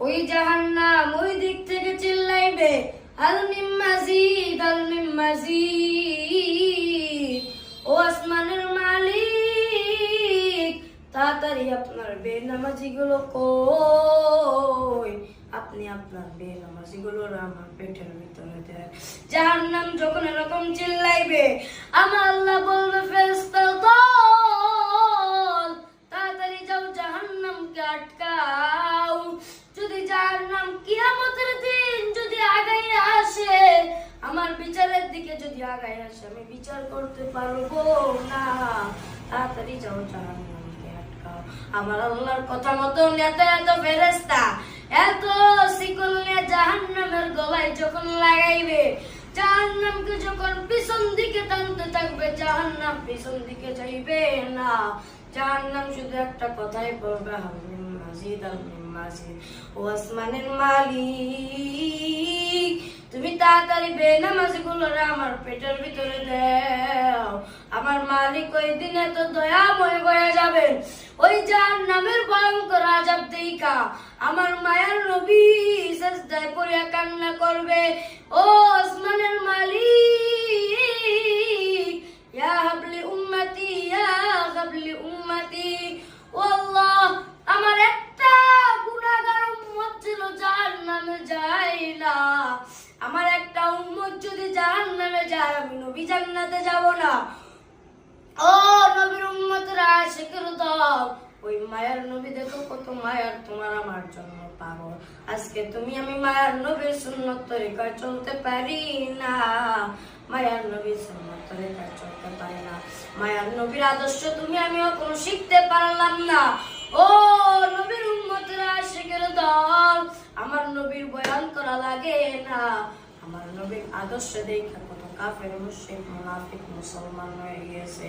ওই জাহান্নাম ওই দিক থেকে চিল্লাইবে, হাল মিন মাজিদ, হাল মিন মাজিদ। ও আসমানের মালিক, তাড়াতাড়ি আপনার বেনামাজি গুলো কই, আপনি আপনার বেনামাজি গুলো আমার পেটের ভিতরে দেন। জাহান্নাম যখন এরকম চিল্লাইবে, আমার আল্লাহ বলবে, ফেরেশতা দল, তাড়াতাড়ি যাও জাহান্নামকে আটকাও। যদি জাহান্নাম কিয়ামতের দিন যদি আগাইয়া আসে, আমার বিচারের দিকে যদি আগাইয়া আসে, আমি বিচার করতে পারবো না। তাড়াতাড়ি যাও জাহান্নামকে আটকাও। আমার আল্লাহর কথা মতো এত এত ফেরেশতা এত শিকল নিয়ে জাহান্নামের গলায় যখন লাগাইবে, জাহান্নামকে যখন পিছন দিকে টানতে থাকবে, জাহান্নাম পিছন দিকে যাইবে না। জাহান্নাম শুধু একটা কথাই বলবে, হাল মিন মাজিদ, হাল মিন মাজিদ। ও আসমানের মালিক, তুমি তাড়াতাড়ি বেনামাজি গুলোরে আমার পেটের ভিতরে দাও। আমার মালিক ওই দিনে তো দয়াময় হয়ে যাবেন। ওই জাহান্নামের ভয়ঙ্কর আযাব দেইখা আমার মায়ার নবী সিজদায় পড়ে কান্না করবে, ও আসমানের মালিক, ইয়া হাবলি উম্মতি, ইয়া হাবলি উম্মতি। ও আল্লাহ, আমার একটা গুনাহগার উম্মত ছিল জাহান্নামে যায় না। আমার একটা উম্মত যদি জাহান্নামে যায়, আমি নবী জান্নাতে যাব না। ও নবীর উম্মতরা, আশিকের দল, ওই মায়ার নবী দেখো কত মায়ার তোমার আমার জন্য পাগল। আজকে তুমি আমি মায়ার নবীর সুন্নত তরিকায় চলতে পারি না, মায়ার নবীর সুন্নত তরিকায় চলতে পারি না। মায়ার নবীর আদর্শ তুমি আমি কোনো শিখতে পারলাম না। ও নবীর উম্মতরা, আশিকের দল, আমার নবীর বয়ান করা লাগে না। আমার নবীর আদর্শ দেখে কত কাফের, মুশরিক, মুনাফিক মুসলমান হয়ে গিয়েছে।